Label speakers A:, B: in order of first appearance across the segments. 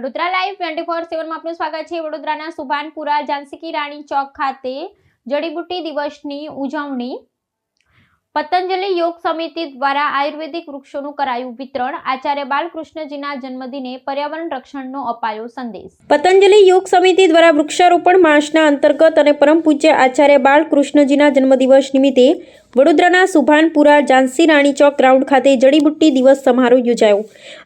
A: Vadodara live 24/7 માં આપનું સ્વાગત છે। વડોદરાના સુભાનપુરા ઝાંસી કી રાણી ચોક ખાતે જડીબુટ્ટી દિવસની ઉજવણી પતંજલિ યોગ સમિતિ દ્વારા આયુર્વેદિક વૃક્ષોનું કરાયું વિતરણ। આચાર્ય બાલકૃષ્ણજીના જન્મદિને પર્યાવરણ રક્ષણનો અપાયો સંદેશ। પતંજલિ યોગ સમિતિ દ્વારા વૃક્ષારોપણ માસના અંતર્ગત અને પરમ પૂજ્ય આચાર્ય બાલકૃષ્ણજીના જન્મદિવસ નિમિત્તે વડોદરાના સુભાનપુરા ઝાંસી રાણી ચોક ગ્રાઉન્ડ ખાતે જડીબુટ્ટી દિવસ સમારોહ યોજાયો।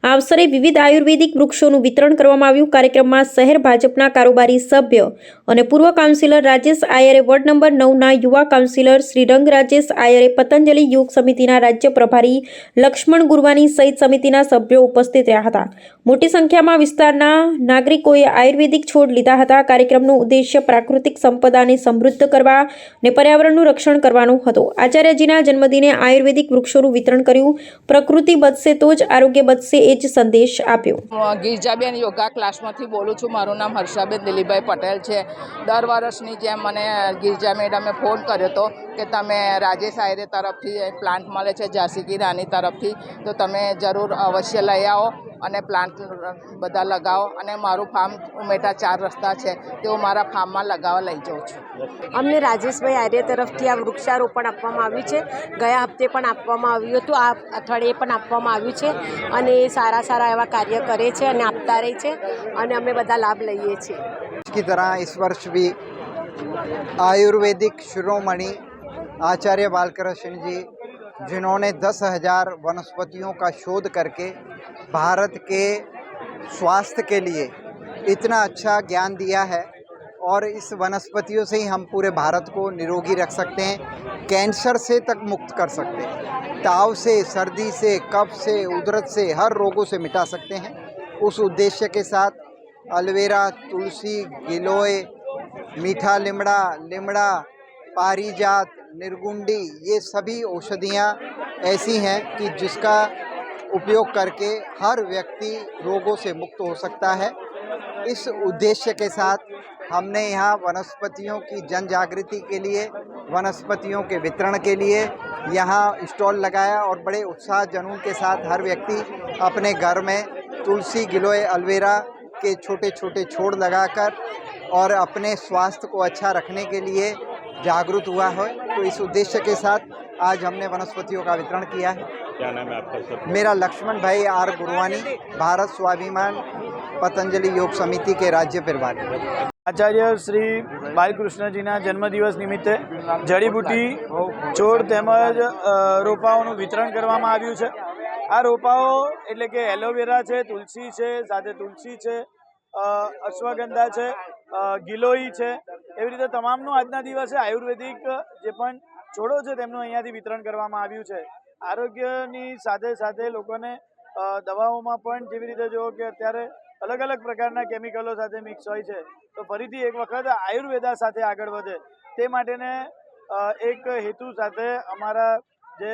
A: આ અવસરે વિવિધ આયુર્વેદિક વૃક્ષોનું વિતરણ કરવામાં આવ્યું। કાર્યક્રમમાં શહેર ભાજપના કારોબારી સભ્ય અને પૂર્વ કાઉન્સિલર રાજેશ આયરે, વોર્ડ નંબર 9ના યુવા કાઉન્સિલર શ્રી રંગ રાજેશ આયરે, પતંજલિ યોગ સમિતિના રાજ્ય પ્રભારી લક્ષ્મણ ગુરવાની સહિત સમિતિના સભ્યો ઉપસ્થિત રહ્યા હતા। મોટી સંખ્યામાં વિસ્તારના નાગરિકોએ આયુર્વેદિક છોડ લીધા હતા। કાર્યક્રમનો ઉદ્દેશ્ય પ્રાકૃતિક સંપદાને સમૃદ્ધ કરવા અને પર્યાવરણનું રક્ષણ કરવાનો હતો। આચાર્યજીના જન્મદિને આયુર્વેદિક વૃક્ષોનું વિતરણ કર્યું। પ્રકૃતિ બચશે તો જ આરોગ્ય બચશે, એ જ સંદેશ આપ્યો।
B: ગિરજાબેન યોગા ક્લાસમાંથી બોલું છું। મારું નામ હર્ષાબેન દિલીપભાઈ પટેલ છે। દર વર્ષની જેમ મને ગિરજા મેડમે ફોન કર્યો હતો કે તમે રાજેશ આયરે તરફથી પ્લાન્ટ મળે છે ઝાંસી કી રાણી તરફથી, તો તમે જરૂર અવશ્ય લઈ આવો અને પ્લાન્ટ બધા લગાવો। અને મારું ફાર્મ ઉમેટા 4 રસ્તા છે, તેઓ મારા ફાર્મમાં લગાવવા લઈ જાઉં છું।
C: અમને રાજેશભાઈ આર્ય તરફથી આ વૃક્ષારોપણ આપવામાં આવ્યું છે। ગયા હપ્તે પણ આપવામાં આવ્યું હતું, આ અઠવાડિયે પણ આપવામાં આવ્યું છે અને એ સારા એવા કાર્ય કરે છે અને આપતા રહે છે અને અમે બધા લાભ લઈએ છીએ।
D: की तरह इस वर्ष भी आयुर्वेदिक शिरोमणि आचार्य बालकृष्ण जी, जिन्होंने 10,000 वनस्पतियों का शोध करके भारत के स्वास्थ्य के लिए इतना अच्छा ज्ञान दिया है और इस वनस्पतियों से ही हम पूरे भारत को निरोगी रख सकते हैं, कैंसर से तक मुक्त कर सकते हैं, ताव से, सर्दी से, कफ से, उधरत से, हर रोगों से मिटा सकते हैं। उस उद्देश्य के साथ एलोवेरा, तुलसी, गिलोय, मीठा लिमड़ा, पारिजात, निर्गुंडी, ये सभी औषधियाँ ऐसी हैं कि जिसका उपयोग करके हर व्यक्ति रोगों से मुक्त हो सकता है। इस उद्देश्य के साथ हमने यहाँ वनस्पतियों की जन जागृति के लिए, वनस्पतियों के वितरण के लिए यहाँ स्टॉल लगाया और बड़े उत्साह जुनून के साथ हर व्यक्ति अपने घर में तुलसी, गिलोय, एलोवेरा के छोटे छोटे छोड़ लगाकर और अपने स्वास्थ्य को अच्छा रखने के लिए जागरूक हुआ है। तो इस उद्देश्य के साथ आज हमने वनस्पतियों का वितरण किया है।
E: क्या नाम है आपका सर?
D: मेरा लक्ष्मण भाई आर गुरवानी, भारत स्वाभिमान पतंजलि योग समिति के राज्य प्रभारी।
F: आचार्य श्री बालकृष्णजीना जन्मदिवस निमित्ते जड़ीबूटी છોડ તેમજ રોપાઓનું વિતરણ કરવામાં આવ્યું છે। આ રોપાઓ એટલે કે એલોવેરા છે, તુલસી છે, સાથે તુલસી છે, અશ્વગંધા છે, ગિલોઈ છે, એવી રીતે તમામનું આજના દિવસે આયુર્વેદિક જે પણ છોડો છે તેમનું અહીંયાથી વિતરણ કરવામાં આવ્યું છે। આરોગ્યની સાથે સાથે લોકોને દવાઓમાં પણ જેવી રીતે જુઓ કે અત્યારે અલગ અલગ પ્રકારના કેમિકલો સાથે મિક્સ હોય છે, તો ફરીથી એક વખત આયુર્વેદા સાથે આગળ વધે તે માટેને એક હેતુ સાથે અમારા જે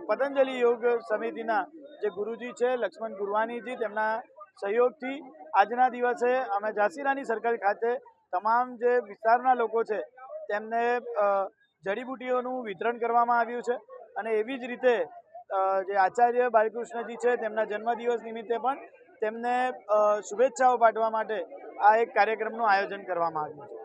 F: પતંજલિ યોગ સમિતિના જે ગુરુજી છે લક્ષ્મણ ગુરવાનીજી, તેમના સહયોગથી આજના દિવસે અમે ઝાંસી રાણી સર્કલ ખાતે તમામ જે વિસ્તારના લોકો છે તેમને જડીબુટ્ટીઓનું વિતરણ કરવામાં આવ્યું છે। અને એવી જ રીતે જે આચાર્ય બાલકૃષ્ણજી છે તેમના જન્મદિવસ નિમિત્તે પણ તેમને શુભેચ્છાઓ પાઠવવા માટે આ એક કાર્યક્રમનું આયોજન કરવામાં આવ્યું છે।